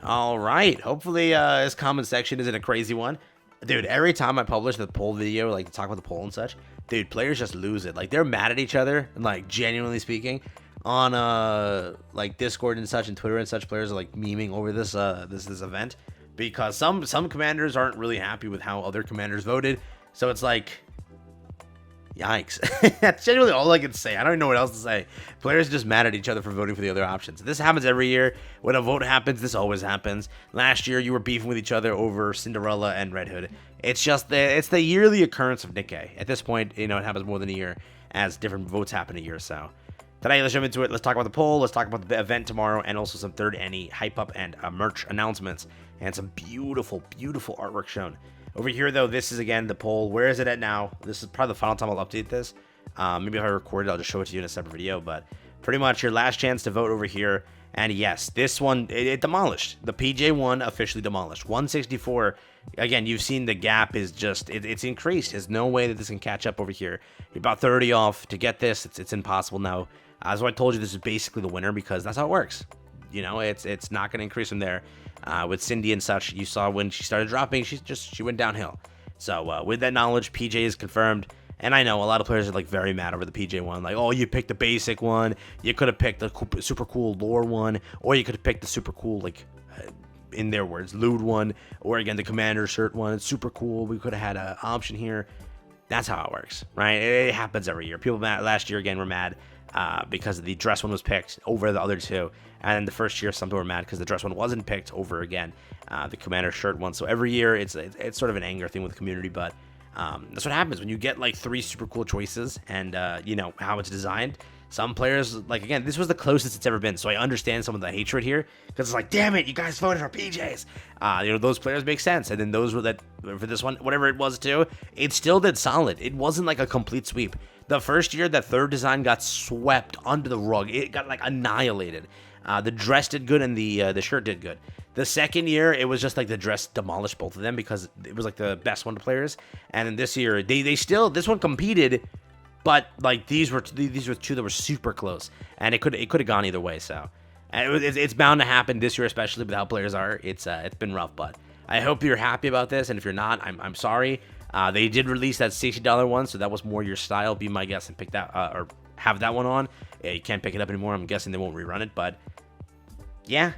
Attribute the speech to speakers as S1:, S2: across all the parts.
S1: All right. Hopefully, this comment section isn't a crazy one. Dude, every time I publish the poll video, like to talk about the poll and such, dude, players just lose it. Like they're mad at each other, and like genuinely speaking, on like Discord and such and Twitter and such, players are like memeing over this event because some commanders aren't really happy with how other commanders voted. So it's like, yikes. That's genuinely all I can say. I don't even know what else to say. Players are just mad at each other for voting for the other options. This happens every year. When a vote happens, this always happens. Last year, you were beefing with each other over Cinderella and Red Hood. It's just it's the yearly occurrence of Nikke. At this point, it happens more than a year as different votes happen a year. So today, let's jump into it. Let's talk about the poll. Let's talk about the event tomorrow and also some third any hype up and merch announcements and some beautiful, beautiful artwork shown. Over here, though, this is, again, the poll. Where is it at now? This is probably the final time I'll update this. Maybe if I record it, I'll just show it to you in a separate video. But pretty much your last chance to vote over here. And yes, this one, it demolished. The PJ1 officially demolished. 164. Again, you've seen the gap is just, it's increased. There's no way that this can catch up over here. You're about 30 off. To get this, it's impossible now. As I told you, this is basically the winner because that's how it works. It's not going to increase from there. With Cindy and such, you saw when she started dropping, she went downhill. So with that knowledge, PJ is confirmed. And I know a lot of players are like very mad over the PJ one. Like, oh, you picked the basic one. You could have picked the super cool lore one, or you could have picked the super cool, like, in their words, lewd one, or again the commander shirt one. It's super cool. We could have had an option here. That's how it works, right? It happens every year. People mad last year again were mad because the dress one was picked over the other two. And the first year, some people were mad because the dress one wasn't picked over, again, the commander shirt one. So every year, it's sort of an anger thing with the community. But that's what happens when you get like 3 super cool choices and, how it's designed. Some players, like, again, this was the closest it's ever been. So I understand some of the hatred here because it's like, damn it, you guys voted for PJs. Those players make sense. And then those were that for this one, whatever it was too, it still did solid. It wasn't like a complete sweep. The first year, that third design got swept under the rug. It got like annihilated. The dress did good and the shirt did good. The second year, it was just like the dress demolished both of them because it was like the best one to players. And then this year, they still, this one competed, but like these were two that were super close, and it could have gone either way. So it's bound to happen this year, especially with how players are. It's been rough, but I hope you're happy about this. And if you're not, I'm sorry. They did release that $60 one, so that was more your style. Be my guest and pick that or have that one on. You can't pick it up anymore. I'm guessing they won't rerun it, but yeah,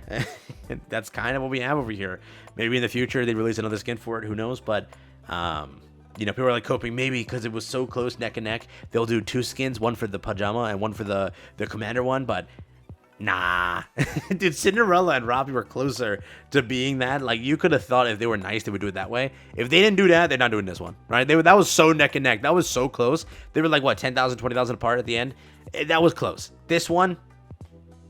S1: that's kind of what we have over here. Maybe in the future they release another skin for it. Who knows? But people are like hoping maybe because it was so close neck and neck, they'll do 2 skins, one for the pajama and one for the commander one. But nah, dude, Cinderella and Robbie were closer to being that. Like, you could have thought if they were nice, they would do it that way. If they didn't do that, they're not doing this one, right? That was so neck and neck. That was so close. They were like, what, 10,000, 20,000 apart at the end? That was close. This one,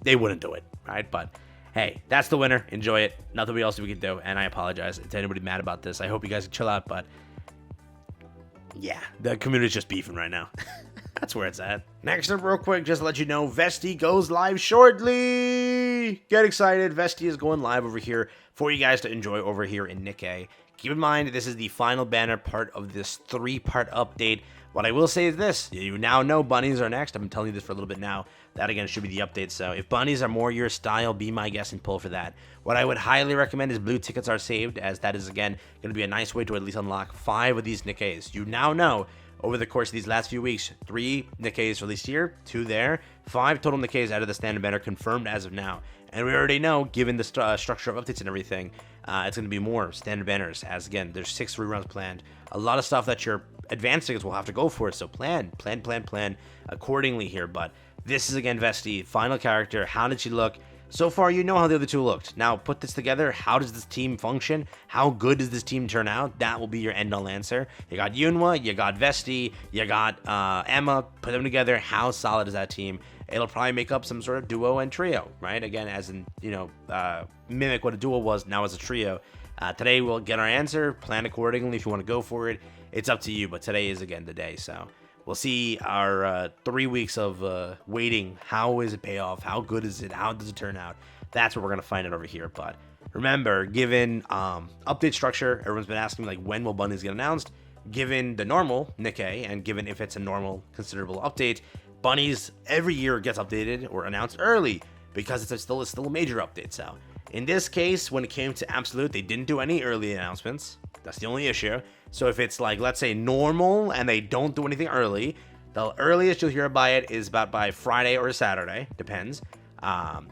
S1: they wouldn't do it, right? But hey, that's the winner. Enjoy it. Nothing else we can do. And I apologize to anybody mad about this. I hope you guys can chill out. But yeah, the community's just beefing right now. That's where it's at. Next up, real quick, just to let you know, Vesti goes live shortly. Get excited. Vesti is going live over here for you guys to enjoy over here in Nikke. Keep in mind, this is the final banner part of this 3-part update. What I will say is this. You now know bunnies are next. I've been telling you this for a little bit now. That, again, should be the update. So if bunnies are more your style, be my guest and pull for that. What I would highly recommend is blue tickets are saved, as that is, again, going to be a nice way to at least unlock 5 of these Nikkes. You now know, over the course of these last few weeks, 3 Nikkes released here, 2 there, 5 total Nikkes out of the standard banner confirmed as of now. And we already know, given the structure of updates and everything, it's going to be more standard banners, as, again, there's 6 reruns planned. A lot of stuff that your advanced tickets will have to go for, so plan accordingly here. But this is, again, Vesti, final character. How did she look? So far, you know how the other 2 looked. Now, put this together. How does this team function? How good does this team turn out? That will be your end-all answer. You got Yunwa, you got Vesti, you got Emma. Put them together. How solid is that team? It'll probably make up some sort of duo and trio, right? Again, as in, mimic what a duo was now as a trio. Today, we'll get our answer. Plan accordingly if you want to go for it. It's up to you, but today is, again, the day. So we'll see our 3 weeks of waiting. How is it pay off? How good is it? How does it turn out? That's what we're going to find out over here. But remember, given update structure, everyone's been asking, like, when will bunnies get announced? Given the normal Nikke, and given if it's a normal, considerable update, bunnies every year gets updated or announced early because it's still a major update. So In this case, when it came to Absolute, they didn't do any early announcements. That's the only issue. So if it's like, let's say normal and they don't do anything early, the earliest you'll hear about it is about by Friday or Saturday, depends.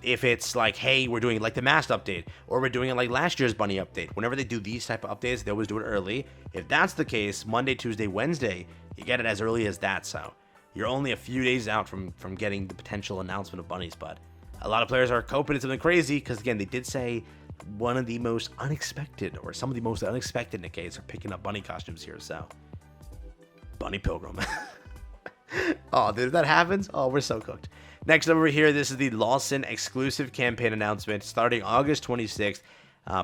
S1: If it's like, hey, we're doing like the masked update, or we're doing it like last year's bunny update, whenever they do these type of updates, they always do it early. If that's the case, Monday, Tuesday, Wednesday, you get it as early as that. So you're only a few days out from getting the potential announcement of bunnies. But a lot of players are coping to something crazy because, again, they did say one of the most unexpected, or some of the most unexpected Nikkes are picking up bunny costumes here. So bunny pilgrim. Oh, dude, if that happens, oh, we're so cooked. Next over here, this is the Lawson exclusive campaign announcement starting August 26th.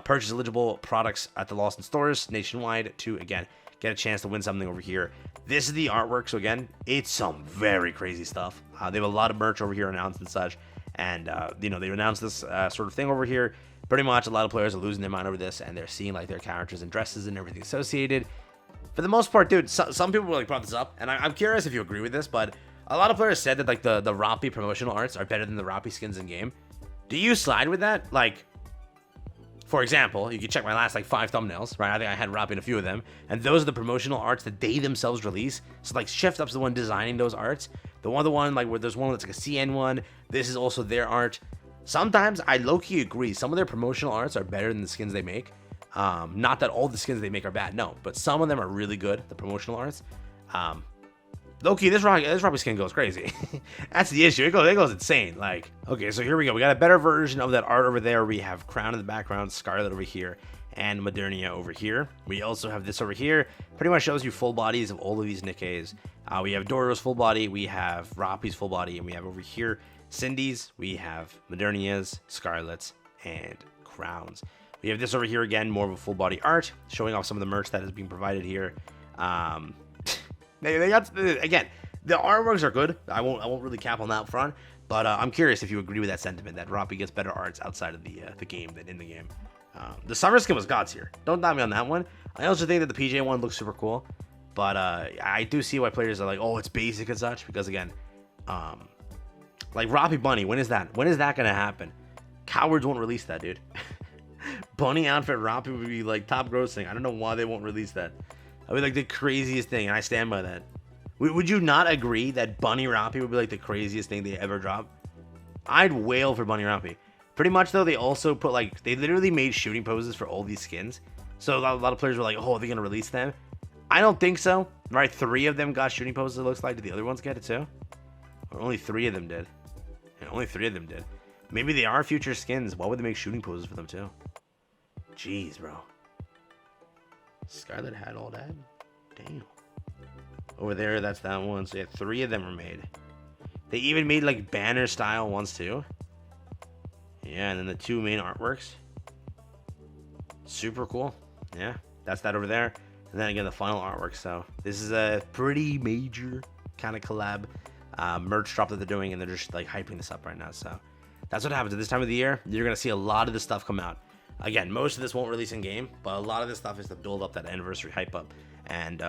S1: Purchase eligible products at the Lawson stores nationwide to, again, get a chance to win something over here. This is the artwork, so again, it's some very crazy stuff. They have a lot of merch over here announced and such, and you know, they announced this sort of thing over here. Pretty much a lot of players are losing their mind over this, and they're seeing like their characters and dresses and everything associated. For the most part, dude, some people really brought this up, and I'm curious if you agree with this, but a lot of players said that like the Roppy promotional arts are better than the Roppy skins in game. Do you slide with that? Like, for example, you can check my last like 5 thumbnails, right? I think I had Roppy in a few of them, and those are the promotional arts that they themselves release. So like Shift Up's the one designing those arts. The one like where there's one that's like a CN one. This is also their art. Sometimes I low-key agree. Some of their promotional arts are better than the skins they make. Not that all the skins they make are bad, no, but some of them are really good, the promotional arts. Low-key, this Roppy skin goes crazy. That's the issue. It goes insane. Like, okay, so here we go. We got a better version of that art over there. We have Crown in the background, Scarlet over here, and Modernia over here. We also have this over here. Pretty much shows you full bodies of all of these Nikkes. We have Doro's full body, we have Roppy's full body, and we have over here Cindy's, we have Modernia's, Scarlet's, and Crowns. We have this over here again, more of a full body art, showing off some of the merch that is being provided here. They got, again, the artworks are good. I won't really cap on that front, but I'm curious if you agree with that sentiment that Roppy gets better arts outside of the game than in the game. The summer skin was gods here. Don't doubt me on that one. I also think that the PJ one looks super cool, but I do see why players are like, oh, it's basic and such, because again, like Roppy Bunny, when is that gonna happen? Cowards won't release that, dude. Bunny outfit Roppy would be like top grossing. I don't know why they won't release that. That'd be like the craziest thing, and I stand by that. Would you not agree that Bunny Roppy would be like the craziest thing they ever drop? I'd wail for Bunny Roppy. Pretty much though, they also put like, they literally made shooting poses for all these skins. So a lot of players were like, oh, are they gonna release them? I don't think so. Right, 3 of them got shooting poses, it looks like. Did the other ones get it too? Or only 3 of them did? Yeah, only 3 of them did. Maybe they are future skins. Why would they make shooting poses for them too? Jeez, bro. Scarlet had all that? Damn. Over there, that's that one. So yeah, 3 of them were made. They even made like banner style ones too. Yeah, and then the 2 main artworks. Super cool. Yeah, that's that over there. And then again, the final artwork. So this is a pretty major kind of collab merch drop that they're doing, and they're just like hyping this up right now. So that's what happens at this time of the year. You're gonna see a lot of this stuff come out. Again, most of this won't release in game, but a lot of this stuff is to build up that anniversary hype up, and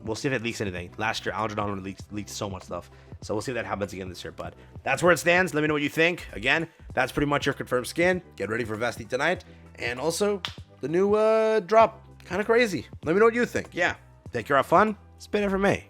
S1: we'll see if it leaks anything. Last year, Algernon leaked so much stuff, so we'll see if that happens again this year. But that's where it stands. Let me know what you think. Again, that's pretty much your confirmed skin. Get ready for Vesti tonight, and also the new drop, kind of crazy. Let me know what you think. Yeah, take care, have fun. It's been it for me.